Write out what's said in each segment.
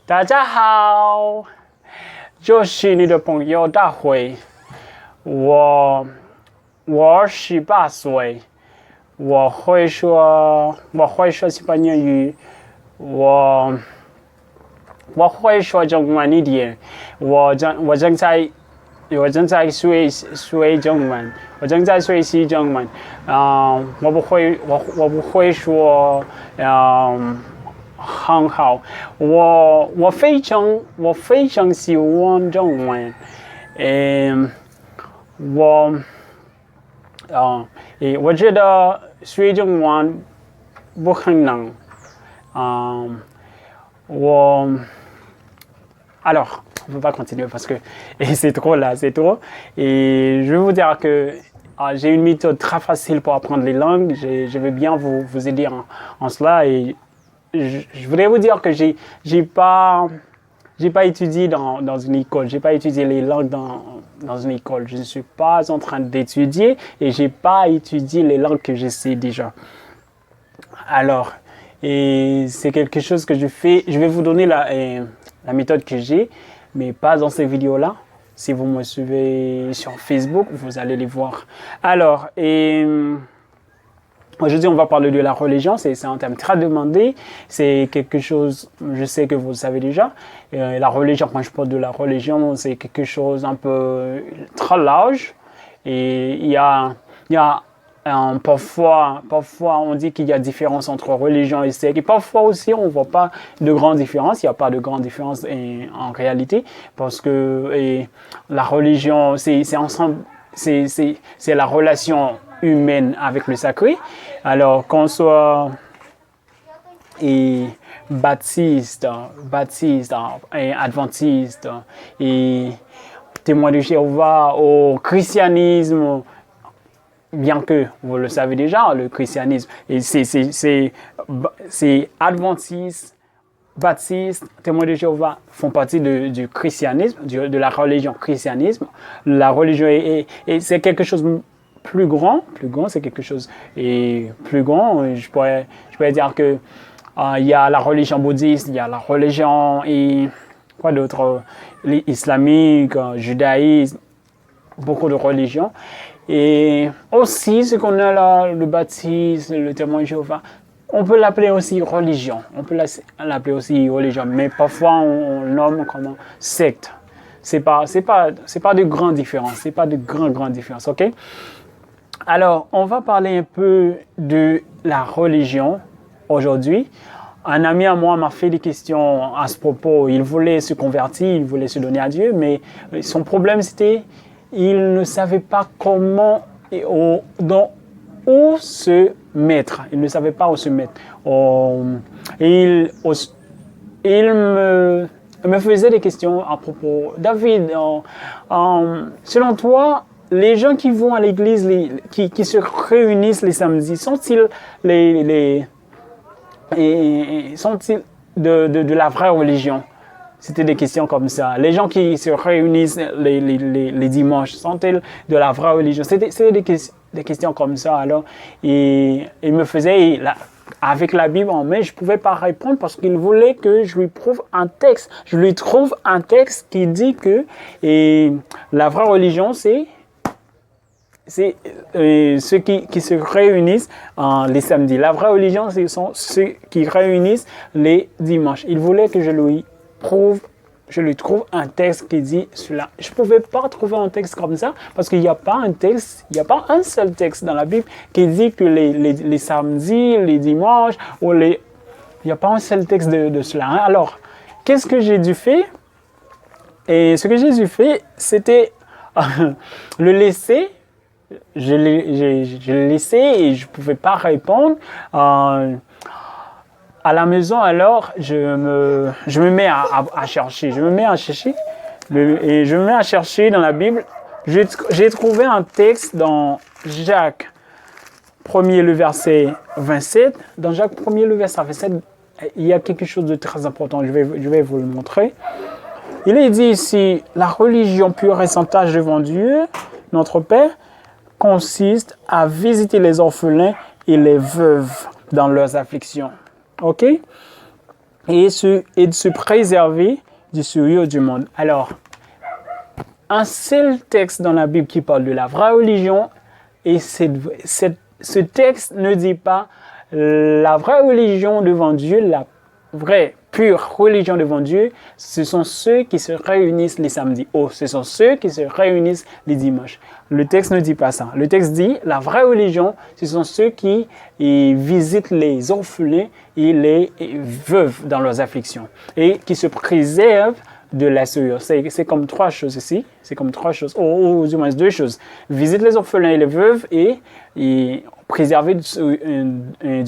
大家好，就是你的朋友大辉。我18岁，我会说西班牙语，我我会说中文一点，我正在学中文，我正在学习中文。我不会说，很好。我非常喜欢中文。嗯，我我觉得学中文不很难。嗯，我 Alors, on ne peut pas continuer parce que c'est trop là, c'est trop. Et je vais vous dire que j'ai une méthode très facile pour apprendre les langues. Je vais bien vous aider en cela. Et je voudrais vous dire que j'ai pas étudié dans une école. J'ai pas étudié les langues dans une école. Je ne suis pas en train d'étudier et j'ai pas étudié les langues que je sais déjà. Alors, et c'est quelque chose que je fais. Je vais vous donner la méthode que j'ai, mais pas dans ces vidéos-là. Si vous me suivez sur Facebook, vous allez les voir. Alors, aujourd'hui, on va parler de la religion. C'est un thème très demandé. C'est quelque chose, je sais que vous le savez déjà. La religion, quand je parle de la religion, c'est quelque chose un peu très large. Et il y a parfois, on dit qu'il y a différence entre religion et secte. Et parfois aussi, on ne voit pas de grande différence. Il n'y a pas de grande différence en réalité. Parce que la religion, c'est la relation humaine avec le sacré. Alors, qu'on soit baptiste, et adventiste, et témoin de Jéhovah, au christianisme, bien que vous le savez déjà, le christianisme, et c'est adventiste, baptiste, témoins de Jéhovah font partie du christianisme, de la religion christianisme. La religion c'est quelque chose plus grand, c'est quelque chose plus grand. Je pourrais dire que il y a la religion bouddhiste, il y a la religion quoi d'autre, islamique, judaïsme, beaucoup de religions. Et aussi, ce qu'on a là, le baptiste, le témoin de Jéhovah, on peut l'appeler aussi religion. Mais parfois on nomme comme secte. C'est pas de grande différence. C'est pas de grande différence, ok? Alors, on va parler un peu de la religion aujourd'hui. Un ami à moi m'a fait des questions à ce propos. Il voulait se convertir, il voulait se donner à Dieu, mais son problème c'était il ne savait pas comment et où se mettre. Il ne savait pas où se mettre. Il me faisait des questions à propos. David, selon toi, les gens qui vont à l'église, qui se réunissent les samedis, sont-ils de la vraie religion? C'était des questions comme ça. Les gens qui se réunissent les dimanches, sont-ils de la vraie religion? C'était des questions comme ça. Alors, il me faisait, avec la Bible en main, je ne pouvais pas répondre parce qu'il voulait que je lui prouve un texte. Je lui trouve un texte qui dit que la vraie religion, c'est ceux qui se réunissent les samedis. La vraie religion, ce sont ceux qui réunissent les dimanches. Il voulait que je lui trouve un texte qui dit cela. Je ne pouvais pas trouver un texte comme ça parce qu'il n'y a pas un seul texte dans la Bible qui dit que les samedis, les dimanches, il n'y a pas un seul texte de cela. Alors, qu'est-ce que j'ai dû faire? Et ce que j'ai dû faire, c'était le laisser. Je l'ai laissé et je ne pouvais pas répondre. À la maison, alors, je me mets à chercher. Je me mets à chercher dans la Bible. J'ai trouvé un texte dans Jacques 1er, le verset 27. Dans Jacques 1er, le verset 27, il y a quelque chose de très important. Je vais vous le montrer. Il est dit ici, la religion pure et sans tache devant Dieu, notre Père, consiste à visiter les orphelins et les veuves dans leurs afflictions. Ok? et de se préserver du souillure du monde. Alors, un seul texte dans la Bible qui parle de la vraie religion, et ce texte ne dit pas la vraie religion devant Dieu, la vraie, pure religion devant Dieu, ce sont ceux qui se réunissent les samedis. Oh, ce sont ceux qui se réunissent les dimanches. Le texte ne dit pas ça. Le texte dit la vraie religion, ce sont ceux qui visitent les orphelins et les veuves dans leurs afflictions et qui se préservent de la souillure. C'est comme trois choses ici. C'est comme trois choses, ou du moins deux choses. Visite les orphelins et les veuves et préserver du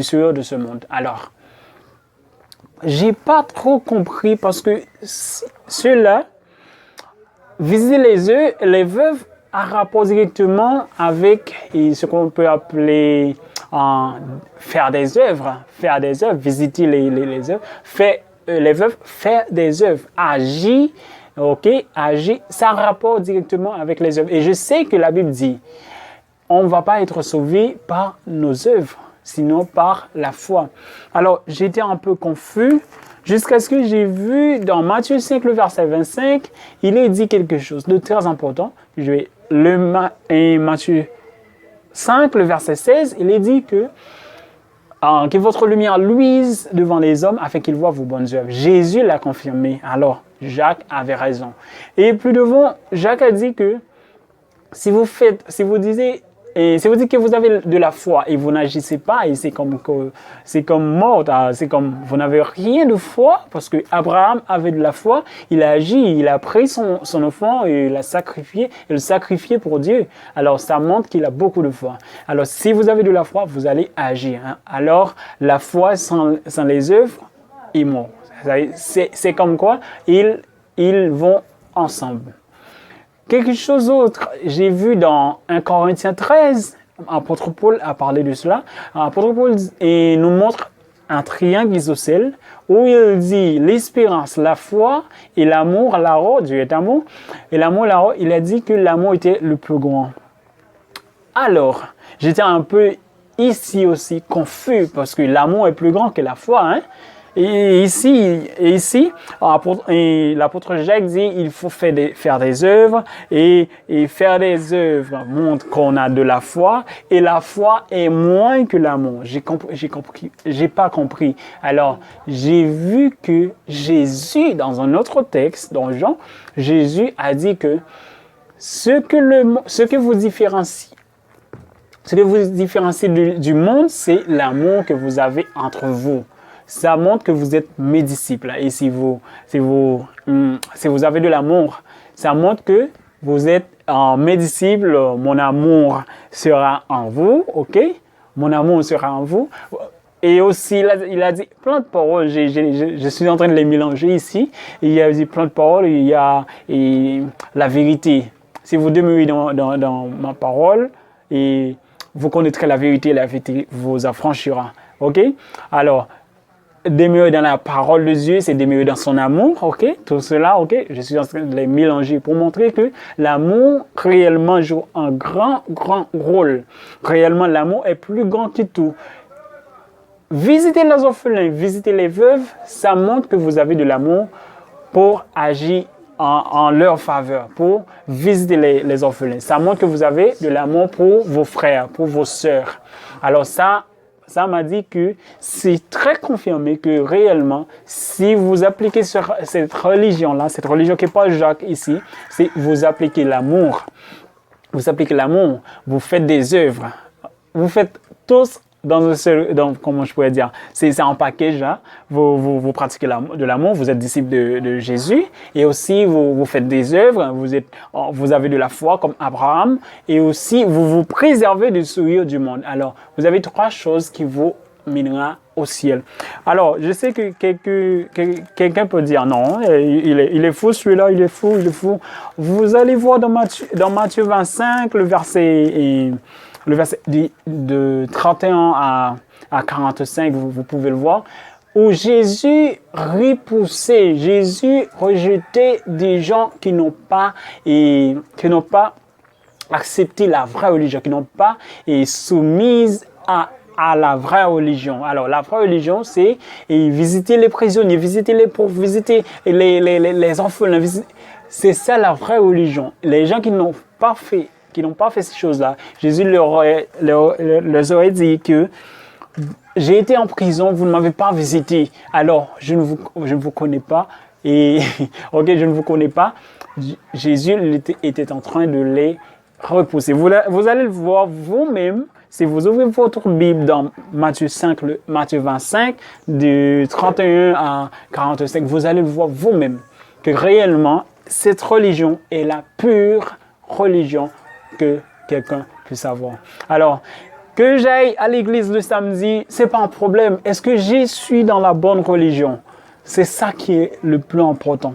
souillure de ce monde. Alors, j'ai pas trop compris parce que ceux-là, visiter les veuves a rapport directement avec ce qu'on peut appeler faire des œuvres, visiter les œuvres, les veuves, faire des œuvres, agir, ça a rapport directement avec les œuvres. Et je sais que la Bible dit, on ne va pas être sauvé par nos œuvres, sinon par la foi. Alors, j'étais un peu confus jusqu'à ce que j'ai vu dans Matthieu 5, le verset 25, il est dit quelque chose de très important. Matthieu 5, le verset 16, il est dit que votre lumière luise devant les hommes afin qu'ils voient vos bonnes œuvres. Jésus l'a confirmé. Alors, Jacques avait raison. Et plus devant, Jacques a dit que si vous dites que vous avez de la foi et vous n'agissez pas, et c'est comme mort, c'est comme vous n'avez rien de foi, parce que Abraham avait de la foi, il a agi, il a pris son enfant et il l'a sacrifié, et le sacrifié pour Dieu. Alors ça montre qu'il a beaucoup de foi. Alors si vous avez de la foi, vous allez agir. Alors la foi sans les œuvres est mort. C'est comme quoi ils vont ensemble. Quelque chose d'autre, j'ai vu dans 1 Corinthiens 13, apôtre Paul a parlé de cela. Apôtre Paul nous montre un triangle isocèle où il dit l'espérance, la foi et l'amour, Dieu est amour, et l'amour, il a dit que l'amour était le plus grand. Alors, j'étais un peu ici aussi confus parce que l'amour est plus grand que la foi, hein? Et ici, l'apôtre Jacques dit il faut faire des œuvres et faire des œuvres montre qu'on a de la foi et la foi est moins que l'amour. J'ai pas compris. Alors, j'ai vu que Jésus, dans un autre texte, dans Jean, Jésus a dit que ce que vous différencie du monde, c'est l'amour que vous avez entre vous. Ça montre que vous êtes mes disciples. Et si vous avez de l'amour, ça montre que vous êtes mes disciples. Mon amour sera en vous, ok? Mon amour sera en vous. Et aussi, il a dit plein de paroles. Je suis en train de les mélanger ici. Il a dit plein de paroles. Il y a la vérité. Si vous demeurez dans ma parole, et vous connaîtrez la vérité vous affranchira. Ok? Alors, demeurer dans la parole de Dieu, c'est demeurer dans son amour, ok? Tout cela, ok? Je suis en train de les mélanger pour montrer que l'amour réellement joue un grand, grand rôle. Réellement, l'amour est plus grand que tout. Visiter les orphelins, visiter les veuves, ça montre que vous avez de l'amour pour agir en leur faveur, pour visiter les orphelins. Ça montre que vous avez de l'amour pour vos frères, pour vos sœurs. Alors ça m'a dit que c'est très confirmé que réellement, si vous appliquez cette religion-là, cette religion qui n'est pas Jacques ici, c'est vous appliquez l'amour. Vous appliquez l'amour, vous faites des œuvres. Vous faites tous comment je pourrais dire, c'est un package là. Vous pratiquez de l'amour, vous êtes disciple de Jésus et aussi vous faites des œuvres, vous avez de la foi comme Abraham et aussi vous vous préservez du souillure du monde. Alors, vous avez trois choses qui vous mèneront au ciel. Alors, je sais que quelqu'un peut dire non, il est fou celui-là, il est fou. Vous allez voir dans Matthieu 25, le verset de 31 à 45, vous pouvez le voir, où Jésus repoussait, Jésus rejetait des gens qui n'ont pas accepté la vraie religion, qui n'ont pas soumise à la vraie religion. Alors, la vraie religion, c'est visiter les prisonniers, visiter les pauvres, visiter les orphelins. C'est ça la vraie religion. Les gens qui n'ont pas fait ces choses-là, Jésus leur aurait dit que j'ai été en prison, vous ne m'avez pas visité, alors je ne vous connais pas. Et ok, je ne vous connais pas. Jésus était en train de les repousser. Vous allez le voir vous-même si vous ouvrez votre Bible dans Matthieu 25, du 31 à 45. Vous allez le voir vous-même que réellement, cette religion est la pure religion que quelqu'un puisse avoir. Alors, que j'aille à l'église le samedi, c'est pas un problème. Est-ce que je suis dans la bonne religion? C'est ça qui est le plus important.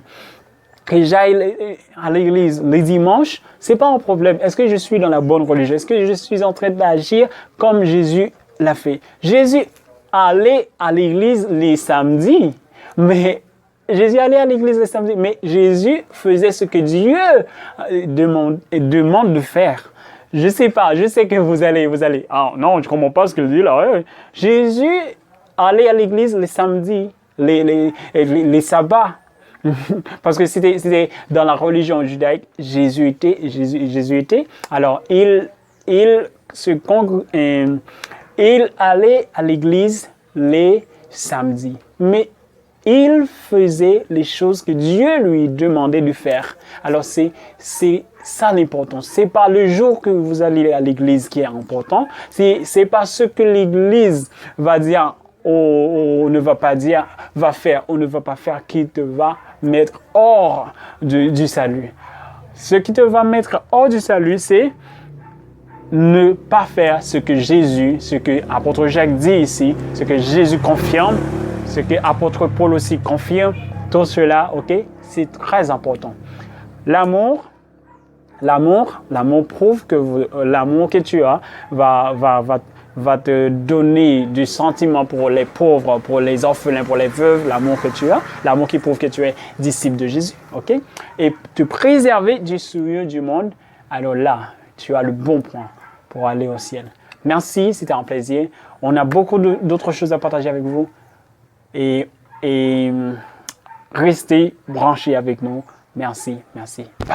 Que j'aille à l'église les dimanches, c'est pas un problème. Est-ce que je suis dans la bonne religion? Est-ce que je suis en train d'agir comme Jésus l'a fait? Jésus allait à l'église les samedis, mais Jésus faisait ce que Dieu demande de faire. Je sais que vous allez, ah non, je comprends pas ce que je dis là. Jésus allait à l'église les samedis, les sabbats. Parce que c'était dans la religion judaïque, Jésus était. Alors, il allait à l'église les samedis. Mais il faisait les choses que Dieu lui demandait de faire. Alors, c'est ça l'important. C'est pas le jour que vous allez à l'église qui est important. C'est pas ce que l'église va dire. On ne va pas dire va faire, on ne va pas faire qui te va mettre hors du salut. Ce qui te va mettre hors du salut, c'est ne pas faire ce que apôtre Jacques dit ici, ce que Jésus confirme, ce que apôtre Paul aussi confirme. Tout cela, ok, c'est très important. L'amour prouve que l'amour que tu as va te donner du sentiment pour les pauvres, pour les orphelins, pour les veuves, l'amour que tu as, l'amour qui prouve que tu es disciple de Jésus, ok? Et te préserver du souillure du monde, alors là, tu as le bon point pour aller au ciel. Merci, c'était un plaisir. On a beaucoup d'autres choses à partager avec vous et restez branchés avec nous. Merci. Bye.